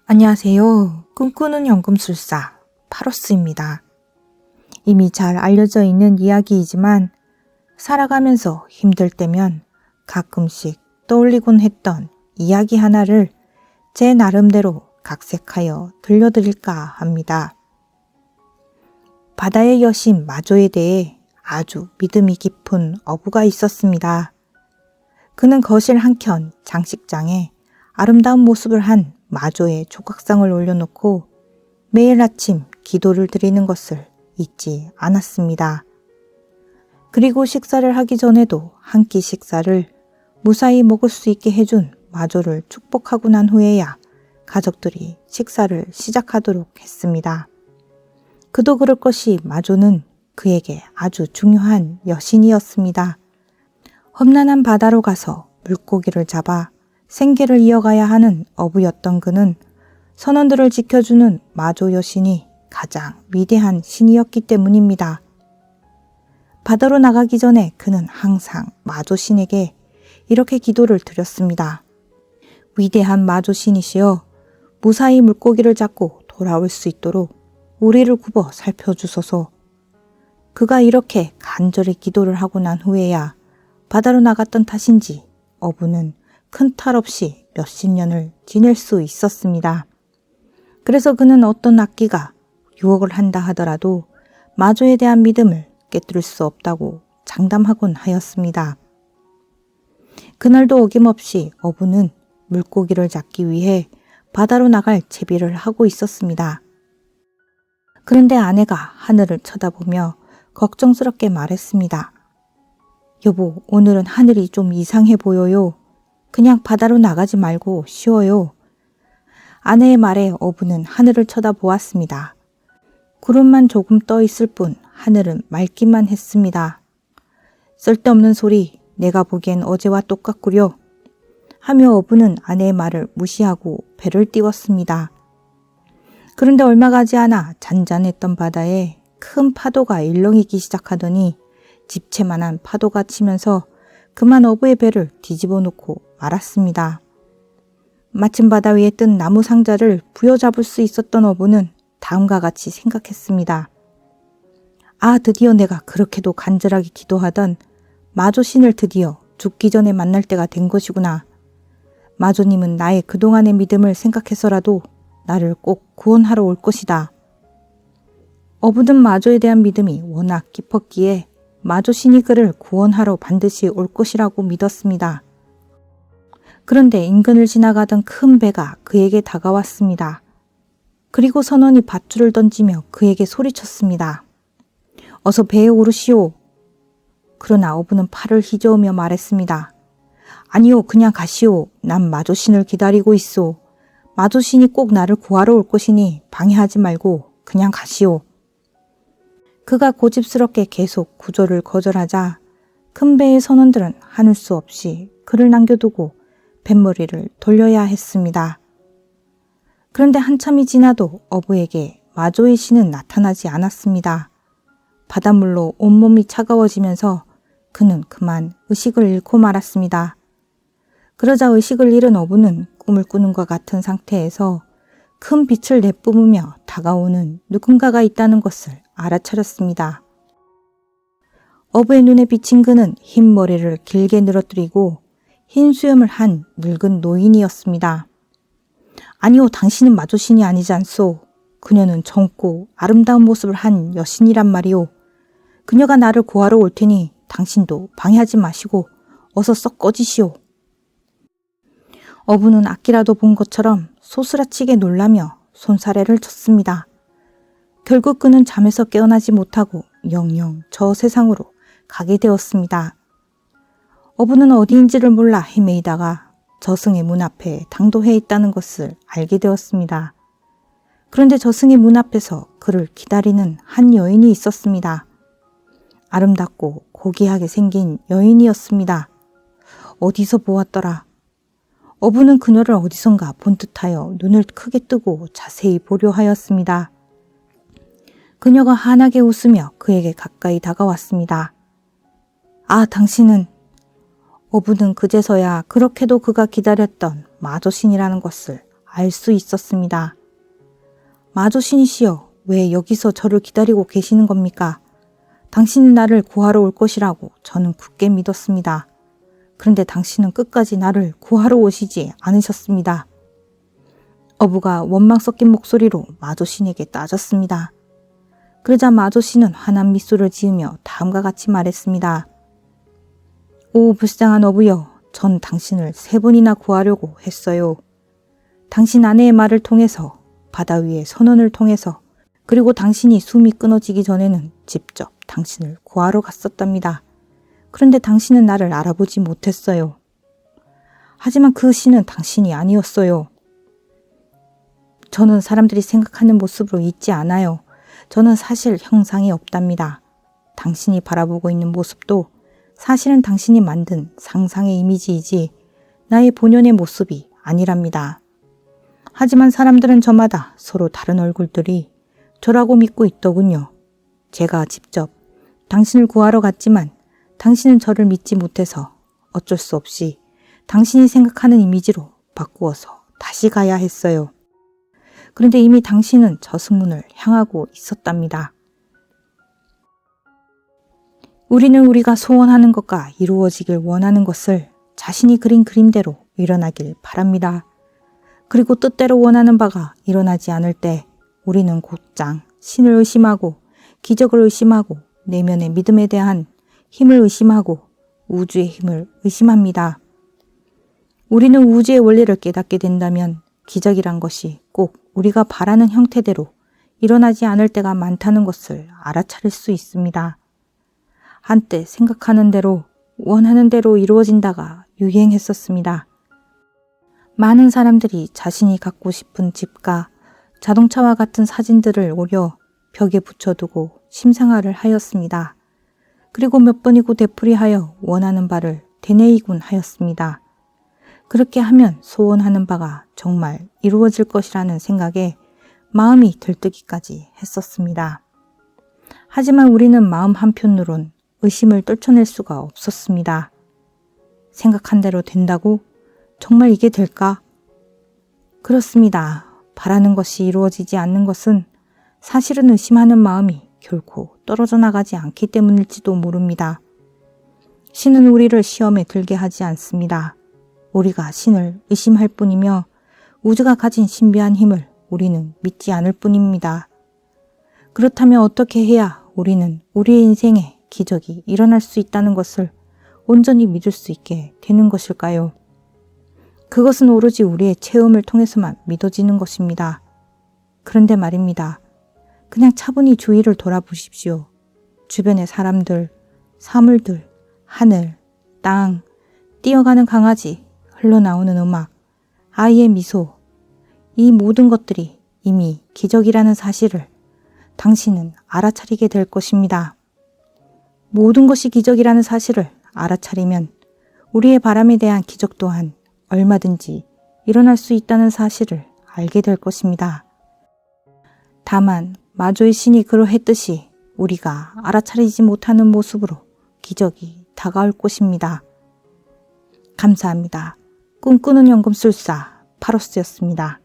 안녕하세요. 꿈꾸는 연금술사 파로스입니다. 이미 잘 알려져 있는 이야기이지만 살아가면서 힘들 때면 가끔씩 떠올리곤 했던 이야기 하나를 제 나름대로 각색하여 들려드릴까 합니다. 바다의 여신 마조에 대해 아주 믿음이 깊은 어부가 있었습니다. 그는 거실 한켠 장식장에 아름다운 모습을 한 마조의 조각상을 올려놓고 매일 아침 기도를 드리는 것을 잊지 않았습니다. 그리고 식사를 하기 전에도 한 끼 식사를 무사히 먹을 수 있게 해준 마조를 축복하고 난 후에야 가족들이 식사를 시작하도록 했습니다. 그도 그럴 것이 마조는 그에게 아주 중요한 여신이었습니다. 험난한 바다로 가서 물고기를 잡아 생계를 이어가야 하는 어부였던 그는 선원들을 지켜주는 마조 여신이 가장 위대한 신이었기 때문입니다. 바다로 나가기 전에 그는 항상 마조 신에게 이렇게 기도를 드렸습니다. 위대한 마조 신이시여, 무사히 물고기를 잡고 돌아올 수 있도록 우리를 굽어 살펴주소서. 그가 이렇게 간절히 기도를 하고 난 후에야 바다로 나갔던 탓인지 어부는 큰 탈 없이 몇십 년을 지낼 수 있었습니다. 그래서 그는 어떤 악기가 유혹을 한다 하더라도 마조에 대한 믿음을 깨뜨릴 수 없다고 장담하곤 하였습니다. 그날도 어김없이 어부는 물고기를 잡기 위해 바다로 나갈 채비를 하고 있었습니다. 그런데 아내가 하늘을 쳐다보며 걱정스럽게 말했습니다. 여보, 오늘은 하늘이 좀 이상해 보여요. 그냥 바다로 나가지 말고 쉬어요. 아내의 말에 어부는 하늘을 쳐다보았습니다. 구름만 조금 떠 있을 뿐 하늘은 맑기만 했습니다. 쓸데없는 소리, 내가 보기엔 어제와 똑같구려. 하며 어부는 아내의 말을 무시하고 배를 띄웠습니다. 그런데 얼마 가지 않아 잔잔했던 바다에 큰 파도가 일렁이기 시작하더니 집채만한 파도가 치면서 그만 어부의 배를 뒤집어 놓고 말았습니다. 마침 바다 위에 뜬 나무 상자를 부여잡을 수 있었던 어부는 다음과 같이 생각했습니다. 아, 드디어 내가 그렇게도 간절하게 기도하던 마조신을 드디어 죽기 전에 만날 때가 된 것이구나. 마조님은 나의 그동안의 믿음을 생각해서라도 나를 꼭 구원하러 올 것이다. 어부는 마조에 대한 믿음이 워낙 깊었기에 마조신이 그를 구원하러 반드시 올 것이라고 믿었습니다. 그런데 인근을 지나가던 큰 배가 그에게 다가왔습니다. 그리고 선원이 밧줄을 던지며 그에게 소리쳤습니다. 어서 배에 오르시오. 그러나 어부는 팔을 휘저으며 말했습니다. 아니요, 그냥 가시오. 난 마조신을 기다리고 있소. 마조신이 꼭 나를 구하러 올 것이니 방해하지 말고 그냥 가시오. 그가 고집스럽게 계속 구조를 거절하자 큰 배의 선원들은 하늘 수 없이 그를 남겨두고 뱃머리를 돌려야 했습니다. 그런데 한참이 지나도 어부에게 마조의 신은 나타나지 않았습니다. 바닷물로 온몸이 차가워지면서 그는 그만 의식을 잃고 말았습니다. 그러자 의식을 잃은 어부는 꿈을 꾸는 것 같은 상태에서 큰 빛을 내뿜으며 다가오는 누군가가 있다는 것을 알아차렸습니다. 어부의 눈에 비친 그는 흰 머리를 길게 늘어뜨리고 흰 수염을 한 늙은 노인이었습니다. 아니요, 당신은 마조신이 아니지 않소. 그녀는 젊고 아름다운 모습을 한 여신이란 말이오. 그녀가 나를 구하러 올 테니 당신도 방해하지 마시고 어서 썩 꺼지시오. 어부는 악기라도 본 것처럼 소스라치게 놀라며 손사래를 쳤습니다. 결국 그는 잠에서 깨어나지 못하고 영영 저 세상으로 가게 되었습니다. 어부는 어디인지를 몰라 헤매이다가 저승의 문 앞에 당도해 있다는 것을 알게 되었습니다. 그런데 저승의 문 앞에서 그를 기다리는 한 여인이 있었습니다. 아름답고 고귀하게 생긴 여인이었습니다. 어디서 보았더라. 어부는 그녀를 어디선가 본 듯하여 눈을 크게 뜨고 자세히 보려 하였습니다. 그녀가 환하게 웃으며 그에게 가까이 다가왔습니다. 아, 당신은... 어부는 그제서야 그렇게도 그가 기다렸던 마조신이라는 것을 알 수 있었습니다. 마조신이시여, 왜 여기서 저를 기다리고 계시는 겁니까? 당신이 나를 구하러 올 것이라고 저는 굳게 믿었습니다. 그런데 당신은 끝까지 나를 구하러 오시지 않으셨습니다. 어부가 원망 섞인 목소리로 마조신에게 따졌습니다. 그러자 마조신은 환한 미소를 지으며 다음과 같이 말했습니다. 오 불쌍한 어부여, 전 당신을 3번이나 구하려고 했어요. 당신 아내의 말을 통해서, 바다 위의 선원을 통해서, 그리고 당신이 숨이 끊어지기 전에는 직접 당신을 구하러 갔었답니다. 그런데 당신은 나를 알아보지 못했어요. 하지만 그 신은 당신이 아니었어요. 저는 사람들이 생각하는 모습으로 있지 않아요. 저는 사실 형상이 없답니다. 당신이 바라보고 있는 모습도 사실은 당신이 만든 상상의 이미지이지 나의 본연의 모습이 아니랍니다. 하지만 사람들은 저마다 서로 다른 얼굴들이 저라고 믿고 있더군요. 제가 직접 당신을 구하러 갔지만 당신은 저를 믿지 못해서 어쩔 수 없이 당신이 생각하는 이미지로 바꾸어서 다시 가야 했어요. 그런데 이미 당신은 저 승문을 향하고 있었답니다. 우리는 우리가 소원하는 것과 이루어지길 원하는 것을 자신이 그린 그림대로 일어나길 바랍니다. 그리고 뜻대로 원하는 바가 일어나지 않을 때 우리는 곧장 신을 의심하고 기적을 의심하고 내면의 믿음에 대한 힘을 의심하고 우주의 힘을 의심합니다. 우리는 우주의 원리를 깨닫게 된다면 기적이란 것이 꼭 우리가 바라는 형태대로 일어나지 않을 때가 많다는 것을 알아차릴 수 있습니다. 한때 생각하는 대로 원하는 대로 이루어진다가 유행했었습니다. 많은 사람들이 자신이 갖고 싶은 집과 자동차와 같은 사진들을 오려 벽에 붙여두고 심상화를 하였습니다. 그리고 몇 번이고 되풀이하여 원하는 바를 되뇌이곤 하였습니다. 그렇게 하면 소원하는 바가 정말 이루어질 것이라는 생각에 마음이 들뜨기까지 했었습니다. 하지만 우리는 마음 한편으론 의심을 떨쳐낼 수가 없었습니다. 생각한 대로 된다고? 정말 이게 될까? 그렇습니다. 바라는 것이 이루어지지 않는 것은 사실은 의심하는 마음이 결코 떨어져 나가지 않기 때문일지도 모릅니다. 신은 우리를 시험에 들게 하지 않습니다. 우리가 신을 의심할 뿐이며 우주가 가진 신비한 힘을 우리는 믿지 않을 뿐입니다. 그렇다면 어떻게 해야 우리는 우리의 인생에 기적이 일어날 수 있다는 것을 온전히 믿을 수 있게 되는 것일까요? 그것은 오로지 우리의 체험을 통해서만 믿어지는 것입니다. 그런데 말입니다. 그냥 차분히 주위를 돌아보십시오. 주변의 사람들, 사물들, 하늘, 땅, 뛰어가는 강아지, 흘러나오는 음악, 아이의 미소, 이 모든 것들이 이미 기적이라는 사실을 당신은 알아차리게 될 것입니다. 모든 것이 기적이라는 사실을 알아차리면 우리의 바람에 대한 기적 또한 얼마든지 일어날 수 있다는 사실을 알게 될 것입니다. 다만 마조의 신이 그러했듯이 우리가 알아차리지 못하는 모습으로 기적이 다가올 것입니다. 감사합니다. 꿈꾸는 연금술사 파로스였습니다.